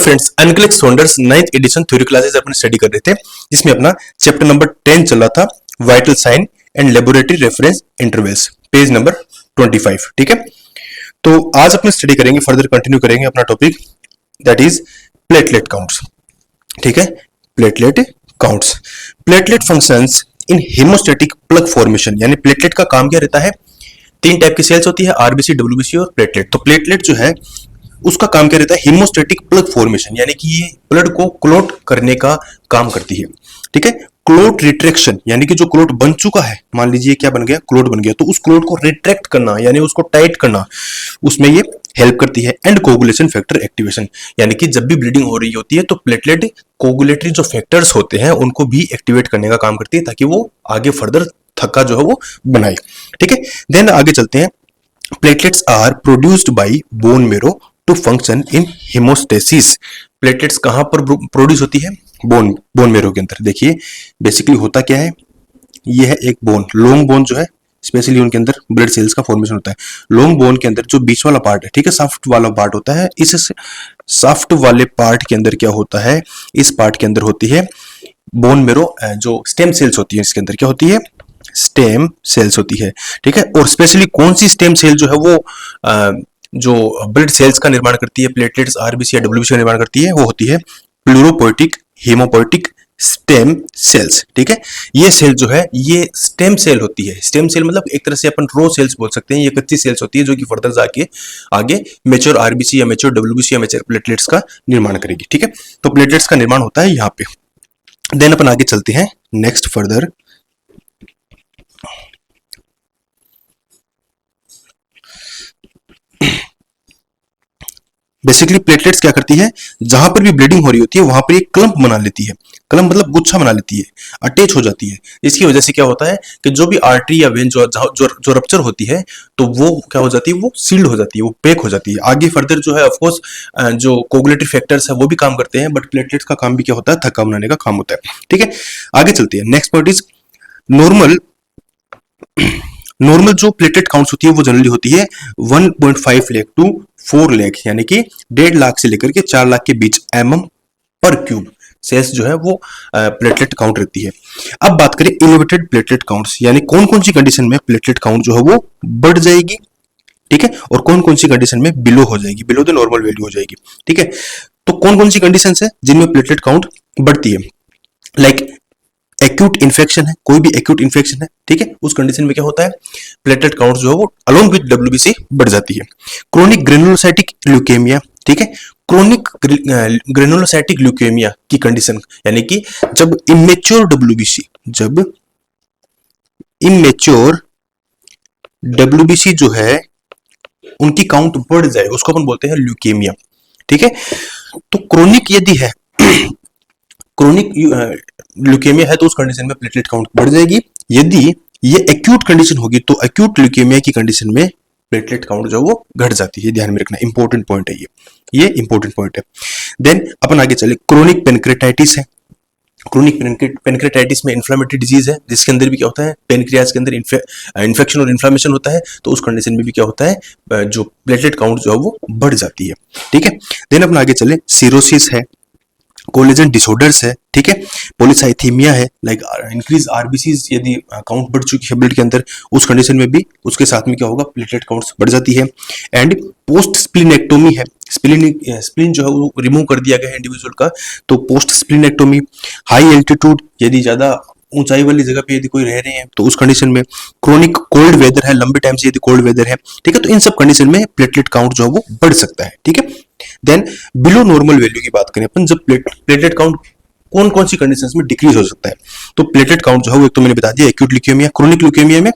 Friends, NCLEX wonders 9th edition theory classes अपन study कर रहे थे, जिसमें अपना चैप्टर नंबर 10 चल रहा था, vital sign and laboratory reference intervals, page number 25। ठीक है, तो आज अपन स्टडी करेंगे, फर्दर कंटिन्यू करेंगे अपना topic, that is platelet counts. ठीक है, platelet counts, platelet functions in hemostatic plug formation. यानी प्लेटलेट का काम क्या रहता है, तीन टाइप की सेल्स होती है, आरबीसी, डब्ल्यूबीसी और प्लेटलेट। तो प्लेटलेट जो है उसका काम क्या रहता है, हीमोस्टेटिक प्लग फॉर्मेशन, यानी कि ये ब्लड को क्लॉट करने का काम करती है। ठीक है, क्लॉट रिट्रैक्शन, यानी कि जो क्लॉट बन चुका है, मान लीजिए क्या बन गया, क्लॉट बन गया, तो उस क्लॉट को रिट्रैक्ट करना यानी उसको टाइट करना, उसमें ये हेल्प करती है। एंड कोगुलेशन फैक्टर एक्टिवेशन, यानी कि जब भी ब्लीडिंग हो रही होती है तो प्लेटलेट कोगुलेटरी जो फैक्टर्स होते हैं उनको भी एक्टिवेट करने का काम करती है, ताकि वो आगे फर्दर थक्का जो है वो बनाए। ठीक है, देन आगे चलते हैं। Platelets are produced by bone marrow to function in hemostasis. Platelets कहां पर प्रोड्यूस होती है, बोन मेरो के अंदर। देखिए बेसिकली होता क्या है, ये है एक बोन, लॉन्ग बोन जो है, स्पेशली उनके अंदर ब्लड सेल्स का फॉर्मेशन होता है। लॉन्ग बोन के अंदर जो बीच वाला पार्ट है, ठीक है, सॉफ्ट वाला पार्ट होता है, इस सॉफ्ट वाले पार्ट के अंदर क्या होता है, इस पार्ट के अंदर होती है बोन मेरो, जो स्टेम सेल्स होती है, इसके अंदर क्या होती है, स्टेम सेल्स होती है। ठीक है, और स्पेशली कौन सी स्टेम सेल जो है वो जो ब्लड सेल्स का निर्माण करती है, प्लेटलेट्स, आरबीसी या डब्ल्यूबीसी का निर्माण करती है, वो होती है प्लूरोपोइटिक हेमोपोइटिक स्टेम सेल्स। ठीक है, ये सेल जो है ये स्टेम सेल होती है। स्टेम सेल मतलब एक तरह से अपन रो सेल्स बोल सकते हैं, ये कच्ची सेल्स होती है जो कि फर्दर जाके आगे मेच्योर आरबीसी या मेच्योर डब्ल्यूबीसी या मेच्योर प्लेटलेट्स का निर्माण करेगी। ठीक है, तो प्लेटलेट्स का निर्माण होता है यहाँ पे। देन अपन आगे चलते हैं नेक्स्ट फर्दर। बेसिकली प्लेटलेट्स क्या करती है, जहां पर भी ब्लीडिंग हो रही होती है वहां पर एक क्लम्प बना लेती है, क्लम्प मतलब गुच्छा बना लेती है, अटैच हो जाती है। इसकी वजह से क्या होता है कि जो भी आर्टरी या वेन जो रप्चर होती है तो वो क्या हो जाती है, वो सील्ड हो जाती है, वो पैक हो जाती है। आगे फर्दर जो है ऑफकोर्स जो कोगुलेटरी फैक्टर्स है वो भी काम करते हैं, बट प्लेटलेट्स का काम भी क्या होता है, थक्का बनाने का काम होता है। ठीक है, आगे चलते हैं। नेक्स्ट पॉइंट इज नॉर्मल जो प्लेटलेट काउंट्स होती है वो जनरली होती है 1.5 लाख टू 4 लाख, यानी कि 1.5 लाख से लेकर के 4 लाख के बीच mm पर क्यूब सेल्स जो है वो प्लेटलेट काउंट रहती है। अब बात करें एलिवेटेड प्लेटलेट काउंट्स, यानी कौन कौन सी कंडीशन में प्लेटलेट काउंट जो है वो बढ़ जाएगी, ठीक है, और कौन कौन सी कंडीशन में बिलो हो जाएगी, बिलो द नॉर्मल वैल्यू हो जाएगी। ठीक है, तो कौन कौन सी कंडीशन है जिनमें प्लेटलेट काउंट बढ़ती है, लाइक एक्यूट इन्फेक्शन है, कोई भी एक्यूट इन्फेक्शन है, ठीक है, उस कंडीशन में क्या होता है, प्लेटलेट काउंट जो है वो अलोंग विद डब्ल्यूबीसी बढ़ जाती है। क्रोनिक ग्रेनुलोसाइटिक ल्यूकेमिया, ठीक है, क्रोनिक ग्रेनुलोसाइटिक ल्यूकेमिया की कंडीशन, यानी कि जब इमेच्योर डब्ल्यूबीसी जो है उनकी काउंट बढ़ जाए, उसको अपन बोलते हैं ल्यूकेमिया। ठीक है, तो क्रोनिक यदि है, क्रोनिक ल्यूकेमिया है तो उस कंडीशन में प्लेटलेट काउंट बढ़ जाएगी। यदि ये एक्यूट कंडीशन होगी तो एक्यूट ल्यूकेमिया की कंडीशन में प्लेटलेट काउंट जो वो घट जाती है। ध्यान में रखना, इंपॉर्टेंट पॉइंट है ये इंपॉर्टेंट पॉइंट है। देन अपन आगे चले, क्रोनिक पेनक्रेटाइटिस है। क्रोनिक पेनक्रेटाइटिस में इन्फ्लेमेटरी डिजीज है, जिसके अंदर भी क्या होता है, पेनक्रियाज के अंदर इन्फेक्शन और इन्फ्लेमेशन होता है, तो उस कंडीशन में भी क्या होता है, जो प्लेटलेट काउंट जो है वो बढ़ जाती है। ठीक है, देन अपन आगे चले, सिरोसिस है, कोलेजन डिसऑर्डर्स है, ठीक है, पॉलीसाइथीमिया है, लाइक इंक्रीज आरबीसीज यदि काउंट बढ़ चुकी है ब्लड के अंदर, उस कंडीशन में भी उसके साथ में क्या होगा, प्लेटलेट काउंट्स बढ़ जाती है। एंड पोस्ट स्प्लीनेक्टोमी है, स्प्लीन जो है वो रिमूव कर दिया गया है इंडिविजुअल का, तो पोस्ट स्प्लीनेक्टोमी। हाई एल्टीट्यूड, यदि ज्यादा ऊंचाई वाली जगह पे यदि कोई रह रहे हैं तो उस कंडीशन में। क्रोनिक कोल्ड वेदर है, लंबे टाइम से यदि कोल्ड वेदर है, ठीक है, तो इन सब कंडीशन में प्लेटलेट काउंट जो है वो बढ़ सकता है। ठीक है, देन बिलो नॉर्मल वैल्यू की बात करें अपन, जब प्लेटलेट काउंट कौन कौन सी कंडीशंस में डिक्रीज हो सकता है, तो प्लेटलेट काउंट जो है वो एक तो मैंने बता दिया, एक्यूट ल्यूकेमिया, क्रोनिक ल्यूकेमिया में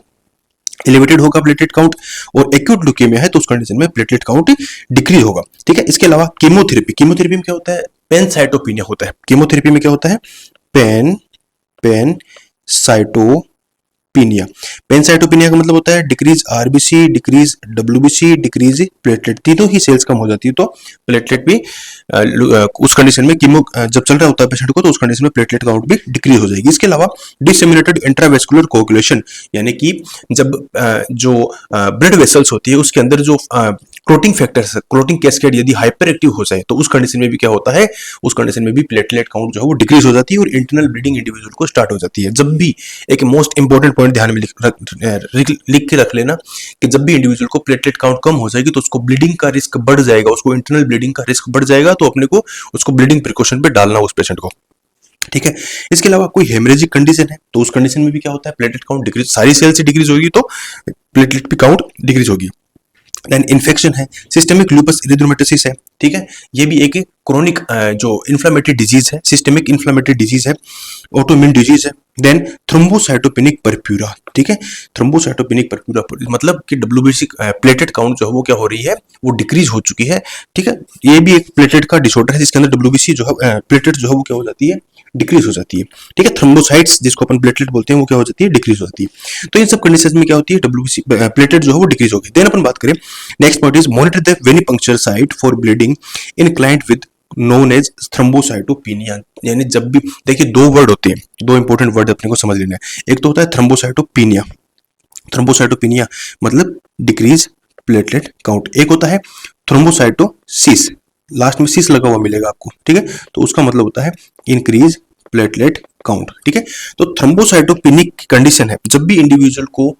एलिवेटेड होगा प्लेटलेट काउंट, और एक्यूट ल्यूकेमिया है तो उस कंडीशन में प्लेटलेट काउंट डिक्रीज होगा। ठीक है, इसके अलावा कीमोथेरेपी में क्या होता है, पेनसाइटोपिनिया होता है। कीमोथेरेपी में क्या होता है, पेनसाइटोपिनिया का मतलब होता है decrease RBC, decrease WBC, decrease platelet, तीनों ही सेल्स कम हो जाती है तो प्लेटलेट भी उस कंडीशन में कीमो जब चल रहा होता है पेशेंट को, तो उस कंडीशन में प्लेटलेट काउंट भी डिक्रीज हो जाएगी। इसके अलावा डिसेमिनेटेड इंट्रावेस्कुलर कोगुलेशन, यानी कि जब जो ब्लड वेसल्स होती है उसके अंदर जो क्लोटिंग फैक्टर्स, क्लोटिंग कैस्केड यदि हाइपर एक्टिव हो जाए तो उस कंडीशन में भी क्या होता है, उस कंडीशन में भी प्लेटलेट काउंट जो है वो डिक्रीज हो जाती है और इंटरनल ब्लीडिंग इंडिविजुअल को स्टार्ट हो जाती है। जब भी एक मोस्ट इंपॉर्टेंट पॉइंट ध्यान में लिख के रख लेना कि जब भी इंडिविजुअल को प्लेटलेट काउंट कम हो जाएगी तो उसको ब्लीडिंग का रिस्क बढ़ जाएगा, उसको इंटरनल ब्लीडिंग का रिस्क बढ़ जाएगा, तो अपने को उसको ब्लीडिंग प्रिकॉशन पे डालना उस पेशेंट को, ठीक है। इसके अलावा कोई हेमरेजिक कंडीशन है तो उस कंडीशन में भी क्या होता है, प्लेटलेट काउंट डिक्रीज, सारी सेल से डिक्रीज होगी तो प्लेटलेट भी काउंट डिक्रीज होगी। देन इन्फेक्शन है, सिस्टेमिक लूपस इरिथ्रोमेटोसिस है, ठीक है, ये भी एक क्रोनिक जो इन्फ्लेमेटरी डिजीज है, सिस्टेमिक इन्फ्लेमेटरी डिजीज है, ऑटोइम्यून डिजीज है। देन थ्रोम्बोसाइटोपेनिक परप्यूरा, ठीक है, थ्रोम्बोसाइटोपेनिक परप्यूरा मतलब कि डब्ल्यूबीसी प्लेटलेट काउंट जो है वो क्या हो रही है, वो डिक्रीज हो चुकी है, ठीक है। ये भी एक प्लेटलेट का डिसऑर्डर है जिसके अंदर डब्ल्यूबीसी जो है प्लेटलेट जो है वो क्या हो जाती है, डिक्रीज हो जाती है, ठीक है। थ्रोम्बोसाइट्स जिसको अपन प्लेटलेट बोलते हैं वो क्या हो जाती है, डिक्रीज हो जाती है। तो इन सब कंडीशंस में क्या होती है, डब्ल्यूबीसी प्लेटलेट जो है वो डिक्रीज होगी। देन अपन बात करें next point is monitor the venipuncture site for bleeding in client with known as thrombocytopenia, यानी जब भी देखिए दो वर्ड होते हैं, दो इंपॉर्टेंट वर्ड अपने को समझ लेना है। एक तो होता है थ्रोम्बोसाइटोपिनिया, थ्रोम्बोसाइटोपिनिया मतलब डिक्रीज प्लेटलेट काउंट, एक होता है थ्रोम्बोसाइटोसिस, लास्ट में सिस लगा हुआ मिलेगा आपको, ठीक है, तो उसका मतलब होता है इंक्रीज प्लेटलेट काउंट, ठीक है। तो थ्रोम्बोसाइटोपेनिक कंडीशन है जब भी इंडिविजुअल को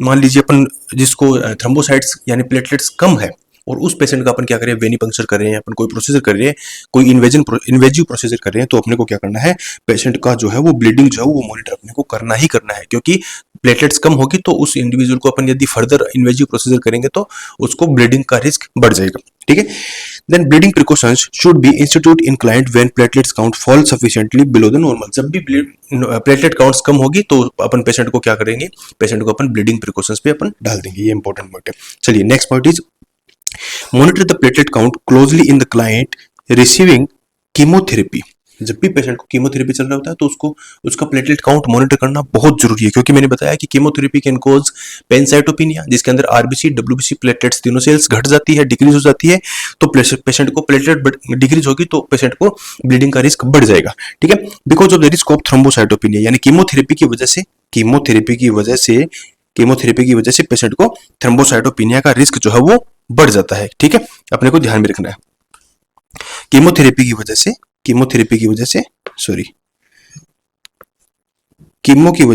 मान लीजिए अपन जिसको थ्रोम्बोसाइट्स यानी प्लेटलेट्स कम है और उस पेशेंट का अपन क्या करें, वेनिपंक्चर कर रहे हैं, अपन कोई प्रोसीजर कर रहे हैं, कोई इन्वेजिव प्रोसीजर कर रहे हैं, तो अपने को क्या करना है, पेशेंट का जो है वो ब्लीडिंग जो है वो मॉनिटर अपने को करना ही करना है, क्योंकि प्लेटलेट्स कम होगी तो उस इंडिविजुअल को अपन यदि फर्दर इन्वेजिव प्रोसीजर करेंगे तो उसको ब्लीडिंग का रिस्क बढ़ जाएगा, ठीक है। Then bleeding precautions should be institute in client when platelets count fall sufficiently below the normal, जब भी प्लेटलेट काउंट्स कम होगी तो अपन पेशेंट को क्या करेंगे, पेशेंट को अपन ब्लीडिंग प्रिकॉशंस पे अपन डाल देंगे, ये इंपॉर्टेंट पॉइंट है। चलिए next point is monitor the platelet count closely in the client receiving chemotherapy, जब भी पेशेंट को कीमोथेरेपी चल रहा होता है तो उसको उसका प्लेटलेट काउंट मॉनिटर करना बहुत जरूरी है, क्योंकि मैंने बताया कि कीमोथेरेपी कैन कॉज पैनसाइटोपिनिया, जिसके अंदर आरबीसी डब्ल्यूबीसी प्लेटलेट्स तीनों सेल्स घट जाती है, डिक्रीज हो जाती है, तो पेशेंट को प्लेटलेट डिक्रीज होगी तो पेशेंट को ब्लीडिंग का रिस्क बढ़ जाएगा, ठीक है। Because of the risk of thrombocytopenia, यानी कीमोथेरेपी की वजह से पेशेंट को थ्रोम्बोसाइटोपिनिया का रिस्क जो है वो बढ़ जाता है, ठीक है, अपने को ध्यान में रखना है। कीमोथेरेपी की वजह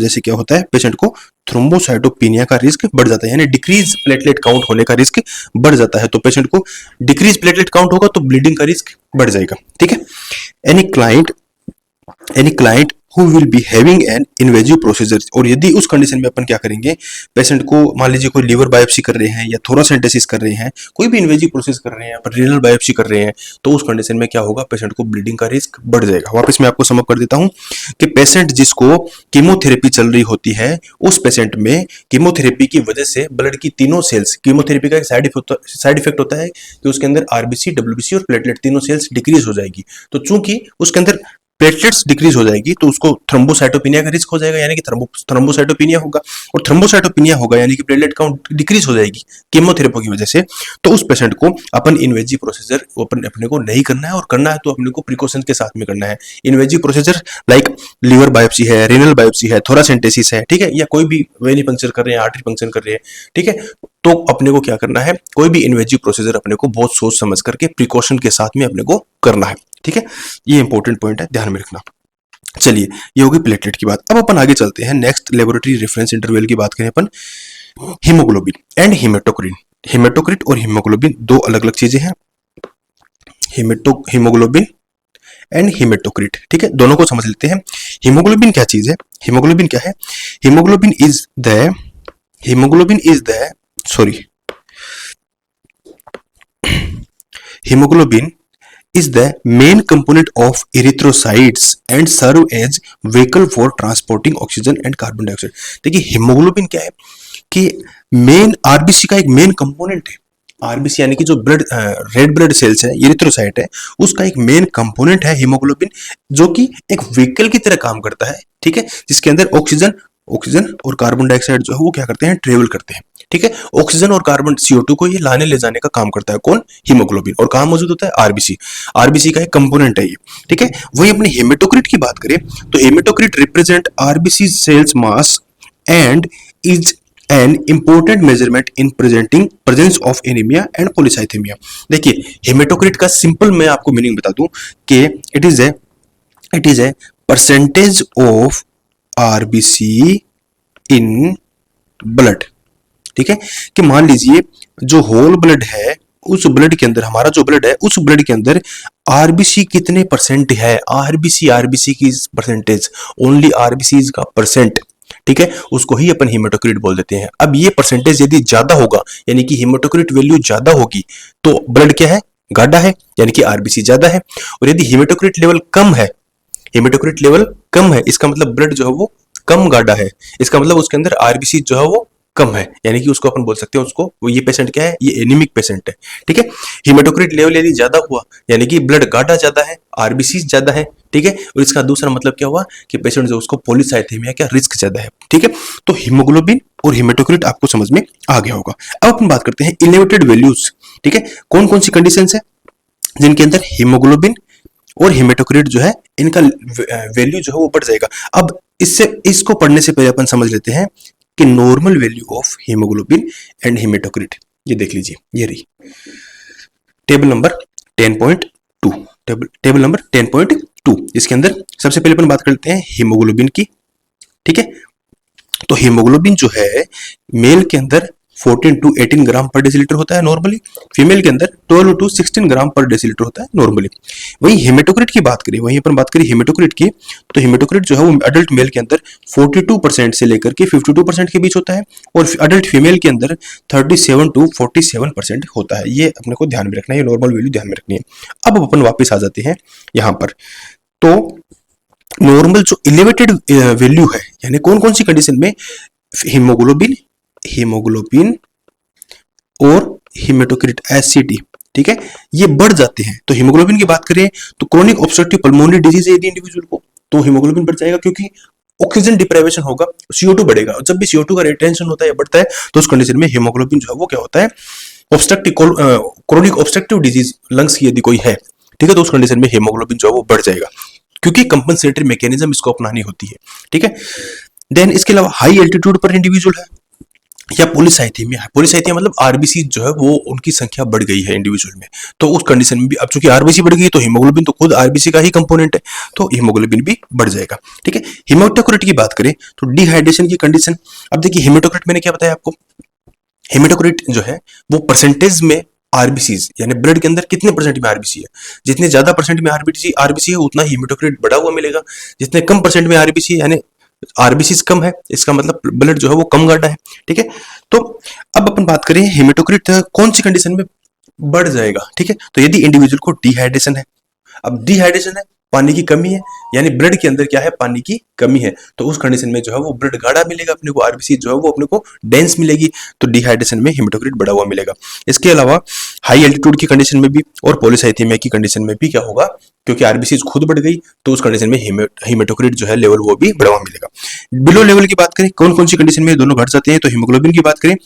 से क्या होता है, पेशेंट को थ्रोम्बोसाइटोपिनिया का रिस्क बढ़ जाता है, यानी डिक्रीज प्लेटलेट काउंट होने का रिस्क बढ़ जाता है, तो पेशेंट को डिक्रीज प्लेटलेट काउंट होगा तो ब्लीडिंग का रिस्क बढ़ जाएगा, ठीक है। Any client who will be having an invasive procedure, और यदि उस कंडीशन में अपन क्या करेंगे, पेशेंट को मान लीजिए कोई लिवर बायोप्सी कर रहे हैं या थोरासेंटेसिस कर रहे हैं, कोई भी इन्वेजिव प्रोसेस कर रहे हैं, अपन रीनल बायोप्सी कर रहे हैं, तो उस कंडीशन में क्या होगा, पेशेंट को ब्लीडिंग का रिस्क बढ़ जाएगा। वापस मैं आपको समझ कर देता हूं कि पेशेंट जिसको कीमोथेरेपी चल रही होती है उस पेशेंट में कीमोथेरेपी की वजह से ब्लड की तीनों सेल्स, कीमोथेरेपी का एक साइड इफेक्ट होता है कि उसके अंदर आरबीसी डब्ल्यूबीसी और प्लेटलेट तीनों सेल्स डिक्रीज हो जाएगी, तो चूंकि उसके अंदर प्लेटलेट्स डिक्रीज हो जाएगी तो उसको थ्रोम्बोसाइटोपिनिया का रिस्क हो जाएगा, यानी कि थ्रोम्बोसाइटोपिनिया होगा, और थ्रोम्बोसाइटोपिनिया होगा यानी कि प्लेटलेट काउंट डिक्रीज हो जाएगी कीमोथेरेपी की वजह से, तो उस पेशेंट को अपन इन्वेजिव प्रोसीजर अपने को नहीं करना है, और करना है तो अपने को प्रिकॉशन के साथ में करना है। Invasive procedure like liver biopsy है, रीनल बायोप्सी है, थोरासेंटेसिस है, ठीक है, या कोई भी वेनी पंक्चर कर रहे हैं, आर्टरी पंक्चर कर रहे हैं, ठीक है, तो अपने को क्या करना है, कोई भी इन्वेजिव प्रोसीजर अपने को बहुत सोच समझ करके प्रिकॉशन के साथ में अपने को करना है, ठीक है, ये इंपॉर्टेंट पॉइंट है, ध्यान में रखना। चलिए ये होगी प्लेटलेट की बात। अब अपन आगे चलते हैं, नेक्स्ट लेबोरेटरी रेफरेंस इंटरवल की बात करें अपन, हीमोग्लोबिन एंड हीमेटोक्रिट। हीमेटोक्रिट और हीमोग्लोबिन दो अलग अलग चीजें हैं, हीमोग्लोबिन एंड हीमेटोक्रिट, ठीक है, दोनों को समझ लेते हैं। हीमोग्लोबिन क्या चीज है, हीमोग्लोबिन क्या है, haemoglobin is the main component of erythrocytes and serve as vehicle for transporting oxygen and carbon dioxide। देखिए हीमोग्लोबिन क्या है कि मेन आरबीसी का एक मेन कंपोनेंट है, आरबीसी यानी कि जो ब्लड रेड ब्लड सेल्स है, एरिथ्रोसाइट है, उसका एक मेन कंपोनेंट है हीमोग्लोबिन, जो कि एक व्हीकल की तरह काम करता है, ठीक है, जिसके अंदर ऑक्सीजन और कार्बन डाइऑक्साइड जो है वो क्या करते हैं, ट्रेवल करते हैं, ठीक है। ऑक्सीजन और कार्बन CO2 को ये लाने ले जाने का काम करता है कौन? हीमोग्लोबिन। और कहाँ मौजूद होता है? आरबीसी। आरबीसी का एक कंपोनेंट है ये, ठीक है। वही अपने हेमेटोक्रिट की बात करें तो hematocrit represent RBC cells mass and is an important measurement in presenting presence of anemia and polycythemia. देखिए हेमेटोक्रिट का सिंपल मैं आपको मीनिंग बता दूं कि it is a percentage of RBC in blood, ठीक है। कि मान लीजिए जो होल ब्लड है, उस ब्लड के अंदर, हमारा जो ब्लड है उस ब्लड के अंदर आरबीसी कितने परसेंट है, आरबीसी की परसेंटेज, ओनली आरबीसी का परसेंट, ठीक है, उसको ही अपन हीमेटोक्रिट बोल देते हैं। अब ये परसेंटेज यदि ज्यादा होगा यानी कि हीमेटोक्रिट वैल्यू ज्यादा होगी तो ब्लड क्या है? गाढ़ा है, यानी कि आरबीसी ज्यादा है। और यदि हीमेटोक्रिट लेवल कम है, हेमेटोक्रिट लेवल कम है, इसका मतलब ब्लड जो है वो कम गाढ़ा है, इसका मतलब उसके अंदर आरबीसी जो है वो कम है, यानी कि उसको अपन बोल सकते हैं उसको वो ये पेशेंट क्या है? ये एनीमिक पेशेंट है, ठीक है। हेमेटोक्रिट लेवल यदि ज्यादा हुआ यानी कि ब्लड गाढ़ा ज्यादा है, आरबीसी ज्यादा है, ठीक है। और इसका दूसरा मतलब क्या हुआ कि पेशेंट जो उसको पॉलीसाइथेमिया का रिस्क ज्यादा है, ठीक है। तो हीमोग्लोबिन और हेमेटोक्रिट आपको समझ में आ गया होगा। अब अपन बात करते हैं इलेवेटेड वैल्यूज, ठीक है। कौन कौन सी कंडीशन है जिनके अंदर हीमोग्लोबिन और हेमेटोक्रिट जो है इनका वैल्यू जो है वो बढ़ जाएगा। अब इसको पढ़ने से पहले अपन समझ लेते हैं कि normal value of haemoglobin and haematocrit, ये देख लीजिए, ये रही टेबल नंबर 10.2, टेबल नंबर 10.2। इसके अंदर सबसे पहले अपन बात करते हैं हीमोग्लोबिन की, ठीक है। तो हीमोग्लोबिन जो है मेल के अंदर 14 to 18 ग्राम पर डेसीलीटर होता है नॉर्मली, फीमेल के अंदर 12 to 16 ग्राम पर डेसीलीटर होता है नॉर्मली। वही हेमेटोक्रिट की बात करें, वहीं अपन बात करें हेमेटोक्रिट की, तो हेमेटोक्रिट जो है वो अडल्ट मेल के अंदर 42% से लेकर के 52% के बीच होता है और अडल्ट फीमेल के अंदर 37 to 47% होता है। ये अपने को ध्यान में रखना है, ये नॉर्मल वैल्यू ध्यान में रखनी है। अब अपन वापिस आ जाते हैं यहाँ पर, तो नॉर्मल जो इलेवेटेड वैल्यू है यानी कौन कौन सी कंडीशन में हीमोग्लोबिन और हेमेटोक्रिट एसिडी, ठीक है, ये बढ़ जाते हैं। तो हीमोग्लोबिन की बात करें तो क्रोनिक ऑब्स्ट्रक्टिव पल्मोनरी डिजीज है यदि इंडिविजुअल को, तो हीमोग्लोबिन बढ़ जाएगा क्योंकि ऑक्सीजन डिप्राइवेशन होगा, CO2 बढ़ेगा। और जब भी CO2 का रिटेंशन होता है या बढ़ता है तो उस कंडीशन में हीमोग्लोबिन जो है वो क्या होता है? Obstructive chronic obstructive disease lungs की यदि कोई है, ठीक है, तो उस कंडीशन में हीमोग्लोबिन जो है वो बढ़ जाएगा क्योंकि कंपनसेटरी मैकेनिज्म इसको अपनानी होती है, ठीक है। देन इसके अलावा हाई एल्टीट्यूड पर इंडिविजुअल है या पॉलीसाइथेमिया है, पॉलीसाइथेमिया मतलब आरबीसी जो है वो उनकी संख्या बढ़ गई है इंडिविजुअल में, तो उस कंडीशन में भी अब चूंकि आरबीसी बढ़ गई तो हीमोग्लोबिन तो खुद आरबीसी का ही कंपोनेंट है, तो हीमोग्लोबिन भी बढ़ जाएगा, ठीक है। हेमेटोक्रिट की बात करें तो डिहाइड्रेशन की कंडीशन, अब देखिए हेमेटोक्रिट मैंने क्या बताया आपको, हेमेटोक्रिट जो है वो परसेंटेज में आरबीसीज यानी ब्लड के अंदर कितने परसेंट में आरबीसी है, जितने ज्यादा परसेंट में आरबीसी है उतना ही हेमेटोक्रिट बढ़ा हुआ मिलेगा, जितने कम परसेंट में आरबीसी है यानी आरबीसी कम है, इसका मतलब ब्लड जो है वो कम गाढ़ा है, ठीक है। तो अब अपन बात करें हेमेटोक्रिट कौन सी कंडीशन में बढ़ जाएगा, ठीक है। तो यदि इंडिविजुअल को डिहाइड्रेशन है, अब डिहाइड्रेशन है पानी की कमी है यानी ब्लड के अंदर क्या है? पानी की कमी है, तो उस कंडीशन में जो है वो ब्लड गाढ़ा मिलेगा अपने को, आरबीसी जो है वो अपने को डेंस मिलेगी, तो डिहाइड्रेशन में हेमेटोक्रिट बढ़ा हुआ मिलेगा। इसके अलावा हाई एल्टीट्यूड की कंडीशन में भी और पॉलीसाइथेमिया की कंडीशन में भी क्या होगा, क्योंकि आरबीसी खुद बढ़ गई तो उस कंडीशन में हेमेटोक्रिट जो है लेवल वो भी बढ़ा हुआ मिलेगा। बिलो लेवल की बात करें कौन कौन सी कंडीशन में दोनों घट जाते हैं, तो हीमोग्लोबिन की बात करें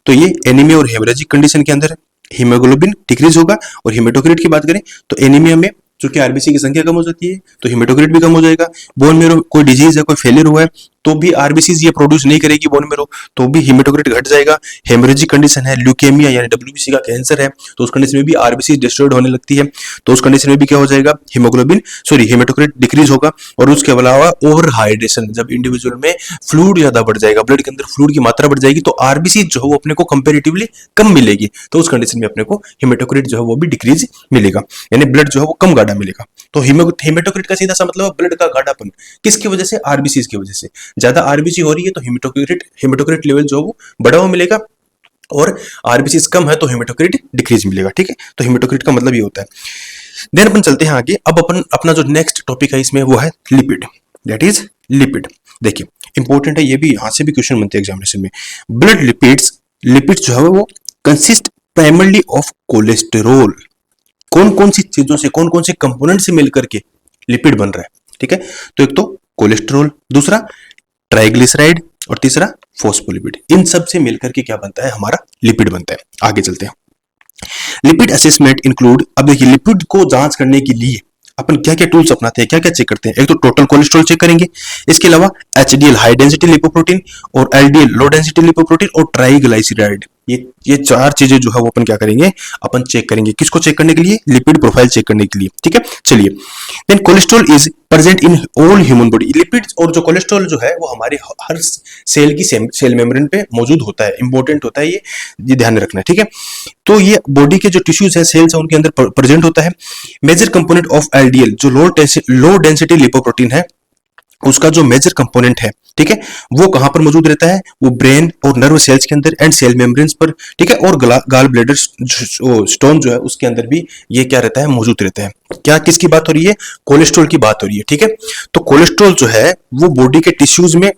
तो ये एनीमिया और हेमरेजिक कंडीशन के अंदर हीमोग्लोबिन डिक्रीज होगा, और हेमेटोक्रिट की बात करें तो एनीमिया में चूंकि आरबीसी की संख्या कम हो जाती है तो हेमेटोक्रिट भी कम हो जाएगा। बोन मेरो कोई डिजीज है, कोई फेलियर हुआ है तो भी आरबीसी ये प्रोड्यूस नहीं करेगी बोन मेरो, तो भी हेमेटोक्रिट घट जाएगा। हेमरेजिक कंडीशन है, ल्यूकेमिया यानी डब्ल्यूबीसी का कैंसर है, तो उस कंडीशन में भी आरबीसी डिस्ट्रॉयड होने लगती है, तो उस कंडीशन में भी क्या हो जाएगा, हेमेटोक्रिट डिक्रीज होगा। और उसके अलावा ओवर हाइड्रेशन, जब इंडिविजुअल में फ्लूइड ज्यादा बढ़ जाएगा, ब्लड के अंदर फ्लूइड की मात्रा बढ़ जाएगी तो आरबीसी जो है वो अपने को कंपेरेटिवली कम मिलेगी, तो उस कंडीशन में अपने को हेमेटोक्रिट जो है वो भी डिक्रीज मिलेगा, यानी ब्लड जो है वो कम गाढ़ा मिलेगा। तो हेमेटोक्रिट का सीधा सा मतलब ब्लड का गाढ़ापन, किसकी वजह से? आरबीसी की वजह से। ज्यादा आरबीसी हो रही है तो हेमेटोक्रिट लेवल जो वो बढ़ा हुआ मिलेगा, और आरबीसी कम है तो हेमेटोक्रिट डिक्रीज मिलेगा, ठीक है। तो हेमेटोक्रिट का मतलब ये होता है। देन अपन चलते हैं आगे। अब अपन अपना जो नेक्स्ट टॉपिक है इसमें वो है लिपिड, दैट इज लिपिड। देखिए इंपॉर्टेंट है, ये भी यहां से भी क्वेश्चन बनते हैं एग्जामिनेशन में। ब्लड लिपिड्स जो है वो कंसिस्ट प्राइमरली ऑफ कोलेस्टेरोल। कौन कौन सी चीजों से, कौन कौन से कंपोनेंट से मिलकर के लिपिड बन रहा है, ठीक है। तो एक तो कोलेस्ट्रॉल, दूसरा ट्राइग्लिसराइड, और तीसरा फोस्फोलिपिड। इन सब से मिलकर के क्या बनता है, हमारा लिपिड बनता है। आगे चलते हैं। लिपिड असेसमेंट इंक्लूड, अब देखिए लिपिड को जांच करने के लिए अपन क्या क्या टूल्स अपनाते हैं, क्या क्या चेक करते हैं। एक तो टोटल कोलेस्ट्रॉल चेक करेंगे, इसके अलावा एचडीएल हाई डेंसिटी लिपोप्रोटीन और एलडीएल लो डेंसिटी लिपोप्रोटीन और ट्राइग्लाइसराइड, ये चार चीजें जो है वो अपन क्या करेंगे, अपन चेक करेंगे। किसको चेक करने के लिए, लिपिड प्रोफाइल चेक करने के लिए, ठीक है। चलिए, then cholesterol is present in all human body. Lipid और जो कोलेस्ट्रॉल जो है वो हमारे हर सेल की सेल मेम्ब्रेन पे मौजूद होता है, इंपॉर्टेंट होता है ये ध्यान में रखना है, ठीक है। तो ये बॉडी के जो टिश्यूज है, सेल्स है, उनके अंदर प्रेजेंट होता है। मेजर कंपोनेंट ऑफ एलडीएल जो लो डेंसिटी लिपोप्रोटीन है, उसका जो मेजर कंपोनेंट है, ठीक है, वो कहां पर मौजूद रहता है, वो ब्रेन और नर्व सेल्स के अंदर एंड सेल मेम्ब्रेन्स पर, ठीक है, और गाल ब्लैडर स्टोन जो है उसके अंदर भी ये क्या रहता है, मौजूद रहता है। क्या किसकी बात हो रही है, कोलेस्ट्रॉल की बात हो रही है, ठीक है। तो कोलेस्ट्रॉल जो है वो बॉडी के टिश्यूज में,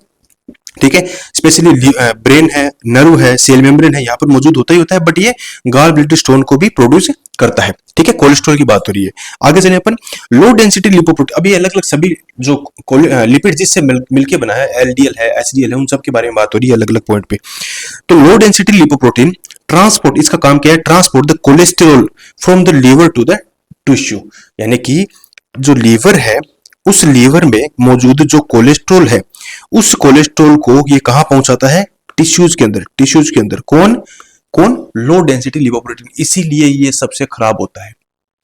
ठीक है, स्पेशली ब्रेन है, नर्व है, सेल मेम्ब्रेन है, यहाँ पर मौजूद होता ही होता है, बट ये गाल ब्लैडर स्टोन को भी प्रोड्यूस करता है, ठीक है। कोलेस्ट्रॉल की बात हो रही है। आगे चले अपन, लो डेंसिटी लिपोप्रोटीन। अभी अलग अलग सभी जो लिपिड जिससे मिलके बना है, एलडीएल है, एचडीएल है, उन सब के बारे में बात हो रही है अलग अलग पॉइंट पे। तो लो डेंसिटी लिपोप्रोटीन ट्रांसपोर्ट, इसका काम क्या है, transport the cholesterol from the liver to the tissue. यानी कि जो लीवर है, उस लीवर में मौजूद जो कोलेस्ट्रॉल है, उस कोलेस्ट्रॉल को ये कहां पहुंचाता है, टिश्यूज के अंदर। टिश्यूज के अंदर कौन कौन, लो डेंसिटी लिपोप्रोटीन। इसीलिए ये सबसे खराब होता है,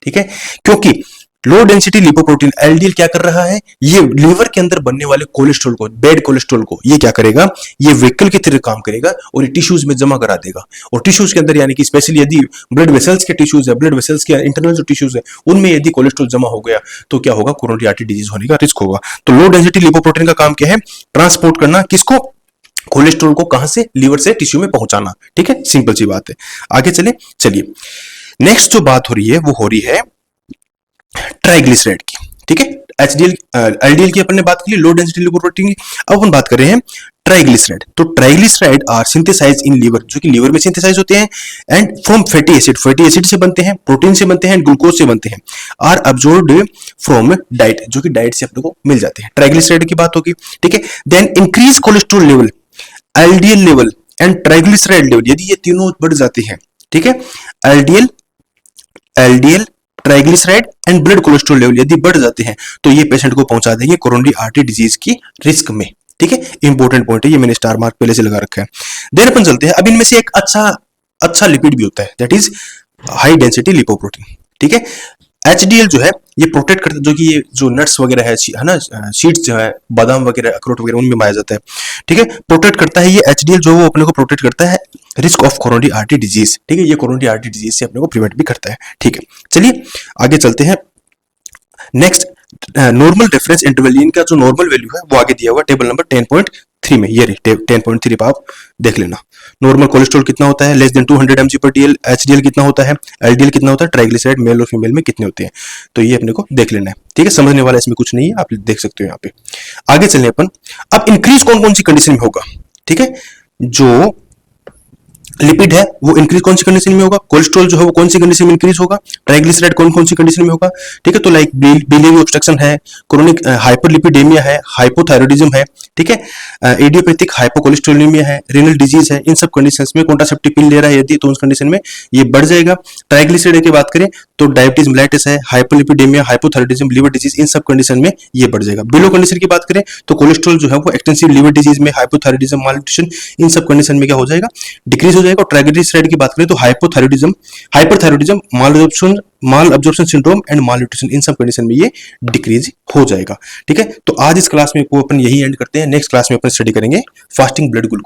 ठीक है, क्योंकि लो डेंसिटी लिपोप्रोटीन एलडीएल क्या कर रहा है, ये लीवर के अंदर बनने वाले कोलेस्ट्रॉल को, बैड कोलेस्ट्रॉल को, ये क्या करेगा, ये व्हीकल की तरह काम करेगा और ये टिश्यूज में जमा करा देगा। और टिश्यूज के अंदर यानी कि स्पेशली यदि ब्लड वेसल्स के टिश्यूज है, ब्लड वेसल्स के इंटरनल जो टिश्यूज है, उनमें यदि कोलेस्ट्रॉल जमा हो गया तो क्या होगा, कोरोनरी आर्टरी डिजीज होने का रिस्क होगा। तो लो डेंसिटी लिपोप्रोटीन का काम क्या है, ट्रांसपोर्ट करना, किसको, कोलेस्ट्रॉल को, कहां से, लीवर से टिश्यू में पहुंचाना, ठीक है। सिंपल सी बात है। आगे चलिए नेक्स्ट जो बात हो रही है वो हो रही है ट्राइग्लिसराइड की, ठीक है। एचडीएल एलडीएल की अपन ने बात की, लो डेंसिटी लिपोप्रोटीन की। अब अपन बात कर रहे हैं ट्राइग्लिसराइड। तो triglyceride are synthesize in liver, जो कि लीवर में सिंथेसाइज होते हैं, and from fatty acid, fatty acid से बनते हैं, प्रोटीन से बनते हैं, ग्लूकोज से बनते हैं। आर अब्सॉर्ब्ड फ्रॉम डाइट, जो कि डाइट से अपने को मिल जाते हैं। ट्राइग्लिसराइड की बात होगी, ठीक है। Then increase cholesterol level, LDL level and triglyceride level, यदि ये तीनों बढ़ जाते हैं, ठीक है, LDL triglyceride and blood cholesterol level यदि बढ़ जाते हैं, तो ये पेशेंट को पहुंचा देंगे कोरोनरी आर्टरी डिजीज की रिस्क में, ठीक है। इंपॉर्टेंट पॉइंट है, ये मैंने स्टार मार्क पहले से लगा रखा है। देन अपन चलते हैं, अब इनमें से एक अच्छा लिपिड भी होता है, that is high density lipoprotein, ठीक है। एचडीएल जो है ये प्रोटेक्ट करता है, जो कि ये जो नट्स वगैरह है ना, सीड्स जो है, बादाम वगैरह, अखरोट वगैरह, उनमें पाया जाता है, ठीक है। प्रोटेक्ट करता है ये एचडीएल, जो वो अपने को प्रोटेक्ट करता है risk of coronary artery disease, ठीक है। ये कोरोनरी आर्टरी डिजीज से अपने को प्रिवेंट भी करता है, ठीक है। चलिए आगे चलते हैं। नेक्स्ट, नॉर्मल रेफरेंस इंटरवल, इनका जो नॉर्मल वैल्यू है वो आगे दिया हुआ टेबल नंबर 10.3 में, ये 10.3 पर आप देख लेना। नॉर्मल कोलेस्ट्रॉल कितना होता है, लेस देन 200 mg/dl, एचडीएल कितना होता है, एलडीएल कितना होता है, ट्राइग्लिसराइड मेल और फीमेल में कितने होते हैं, तो ये अपने को देख लेना है, ठीक है। समझने वाला इसमें कुछ नहीं है, आप देख सकते हो यहाँ पे। आगे चलने अपन, अब इंक्रीज कौन कौन सी कंडीशन में होगा, ठीक है। जो लिपिड है वो इंक्रीज कौन सी कंडीशन में होगा, कोलेस्ट्रॉल जो है वो कौन सी कंडीशन में इंक्रीज होगा, ट्राइग्लिसराइड कौन कौन सी कंडीशन में होगा, ठीक है। तो लाइक बिलियरी ऑब्स्ट्रक्शन है, क्रोनिक हाइपरलिपिडेमिया है, हाइपोथायरॉइडिज्म है, ठीक है, इडियोपैथिक हाइपोकोलेस्ट्रोलेमिया है, रीनल डिजीज है, इन सब कंडीशंस में कॉन्ट्रासेप्टिव पिल ले रहा है यदि, तो उस कंडीशन में ये बढ़ जाएगा। ट्राइग्लिसराइड की बात करें तो डायबिटीज मेलाइटिस है, हाइपरलिपिडेमिया, हाइपोथायरॉइडिज्म, लिवर डिजीज, इन सब कंडीशन में ये बढ़ जाएगा। बिलो कंडीशन की बात करें तो कोलेस्ट्रॉल जो है वो एक्सटेंसिव लिवर डिजीज में, हाइपोथायरॉइडिज्म, मालन्यूट्रिशन, इन सब कंडीशन में क्या हो जाएगा, डिक्रीज हो जाएगा। और ट्राइग्लिसराइड की बात करें तो hypothyroidism, malabsorption syndrome and malnutrition, इन सब कंडीशन में ये डिक्रीज हो जाएगा, ठीक है। तो आज इस क्लास में को अपन यही एंड करते हैं। नेक्स्ट क्लास में अपन स्टडी करेंगे फास्टिंग ब्लड ग्लूकोज।